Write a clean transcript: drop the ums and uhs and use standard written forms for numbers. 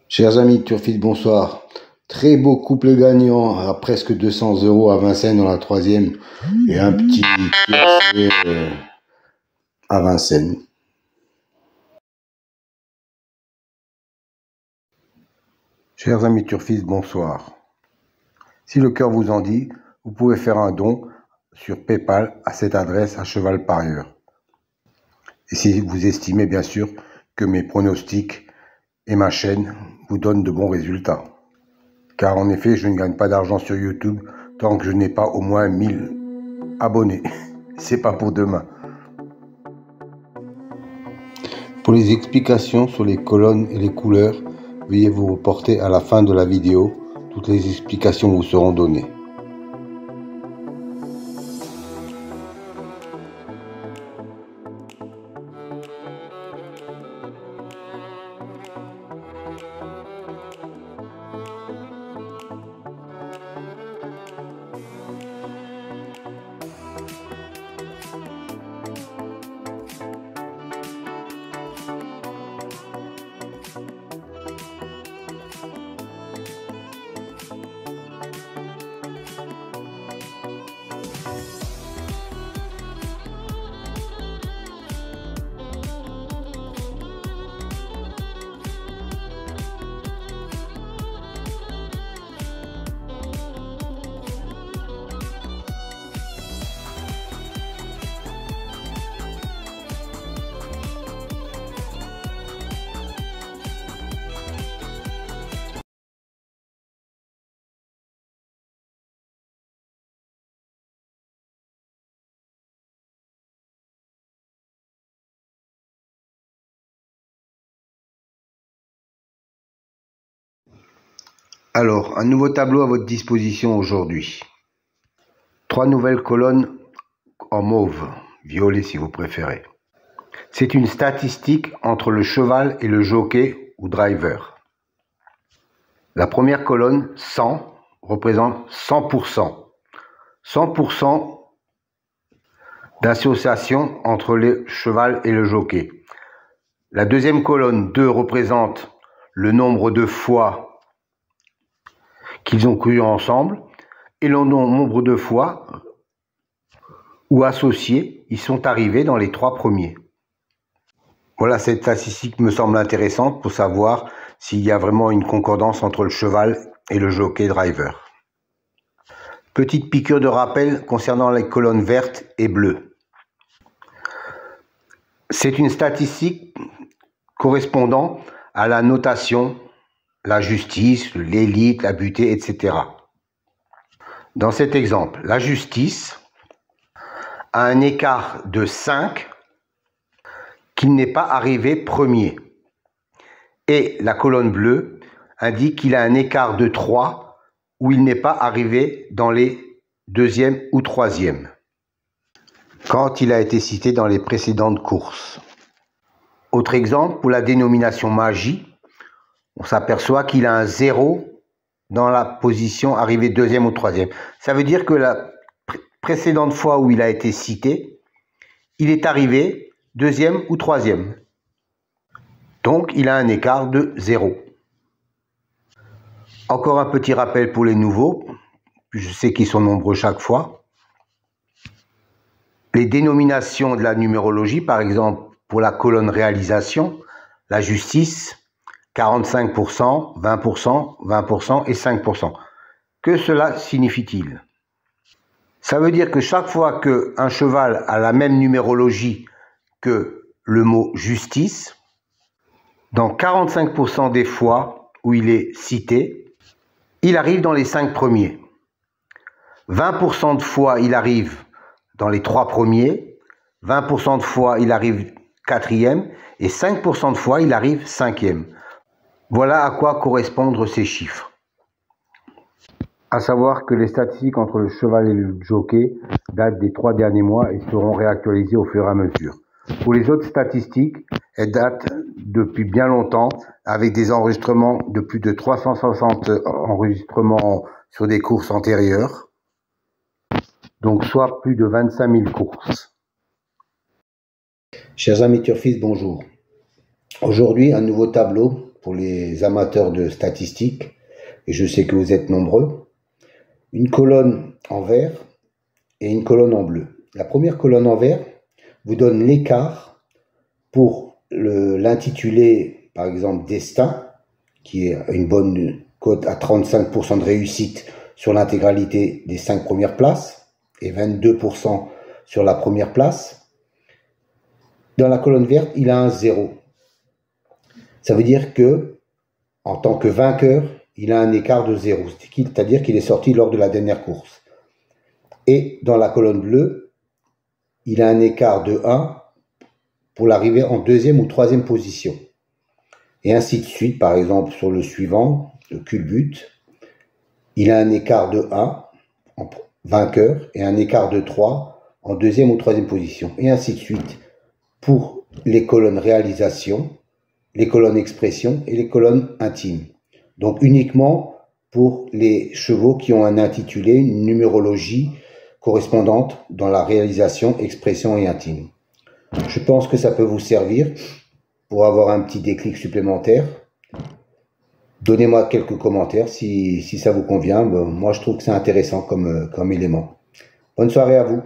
Chers amis turfistes, bonsoir. Très beau couple gagnant à presque 200 € à Vincennes dans la troisième et un petit tiercé à Vincennes. Chers amis turfistes, bonsoir. Si le cœur vous en dit, vous pouvez faire un don sur PayPal à cette adresse à cheval parieur. Et si vous estimez bien sûr que mes pronostics et ma chaîne vous donnent de bons résultats. Car en effet, je ne gagne pas d'argent sur YouTube tant que je n'ai pas au moins 1000 abonnés. C'est pas pour demain. Pour les explications sur les colonnes et les couleurs, veuillez vous reporter à la fin de la vidéo. Toutes les explications vous seront données. Alors, un nouveau tableau à votre disposition aujourd'hui. 3 nouvelles colonnes en mauve, violet si vous préférez. C'est une statistique entre le cheval et le jockey ou driver. La première colonne, 100, représente 100%. 100% d'association entre le cheval et le jockey. La deuxième colonne, 2, représente le nombre de fois qu'ils ont couru ensemble et le nombre de fois où associés ils sont arrivés dans les 3 premiers. Voilà, cette statistique me semble intéressante pour savoir s'il y a vraiment une concordance entre le cheval et le jockey driver. Petite piqûre de rappel concernant les colonnes vertes et bleues. C'est une statistique correspondant à la notation, la justice, l'élite, la butée, etc. Dans cet exemple, la justice a un écart de 5 qu'il n'est pas arrivé premier. Et la colonne bleue indique qu'il a un écart de 3 où il n'est pas arrivé dans les 2e ou 3e, quand il a été cité dans les précédentes courses. Autre exemple, pour la dénomination magie, on s'aperçoit qu'il a un 0 dans la position arrivée 2e ou 3e. Ça veut dire que la précédente fois où il a été cité, il est arrivé 2e ou 3e. Donc, il a un écart de 0. Encore un petit rappel pour les nouveaux. Je sais qu'ils sont nombreux chaque fois. Les dénominations de la numérologie, par exemple, pour la colonne réalisation, la justice, 45%, 20%, 20% et 5%. Que cela signifie-t-il? Ça veut dire que chaque fois qu'un cheval a la même numérologie que le mot justice, dans 45% des fois où il est cité, il arrive dans les 5 premiers. 20% de fois, il arrive dans les 3 premiers. 20% de fois, il arrive 4e. Et 5% de fois, il arrive 5e. Voilà à quoi correspondent ces chiffres. À savoir que les statistiques entre le cheval et le jockey datent des 3 derniers mois et seront réactualisées au fur et à mesure. Pour les autres statistiques, elles datent depuis bien longtemps avec des enregistrements de plus de 360 enregistrements sur des courses antérieures. Donc soit plus de 25 000 courses. Chers amis turfistes, bonjour. Aujourd'hui, un nouveau tableau pour les amateurs de statistiques, et je sais que vous êtes nombreux, une colonne en vert et une colonne en bleu. La première colonne en vert vous donne l'écart pour l'intitulé, par exemple, Destin, qui est une bonne cote à 35% de réussite sur l'intégralité des 5 premières places et 22% sur la première place. Dans la colonne verte, il a un 0. Ça veut dire que, en tant que vainqueur, il a un écart de 0, c'est-à-dire qu'il est sorti lors de la dernière course. Et dans la colonne bleue, il a un écart de 1 pour l'arrivée en 2e ou 3e position. Et ainsi de suite, par exemple, sur le suivant, le culbute, il a un écart de 1 en vainqueur et un écart de 3 en 2e ou 3e position. Et ainsi de suite pour les colonnes réalisation, les colonnes expression et les colonnes intimes. Donc uniquement pour les chevaux qui ont un intitulé, une numérologie correspondante dans la réalisation, expression et intime. Je pense que ça peut vous servir pour avoir un petit déclic supplémentaire. Donnez-moi quelques commentaires si ça vous convient. Moi, je trouve que c'est intéressant comme élément. Bonne soirée à vous.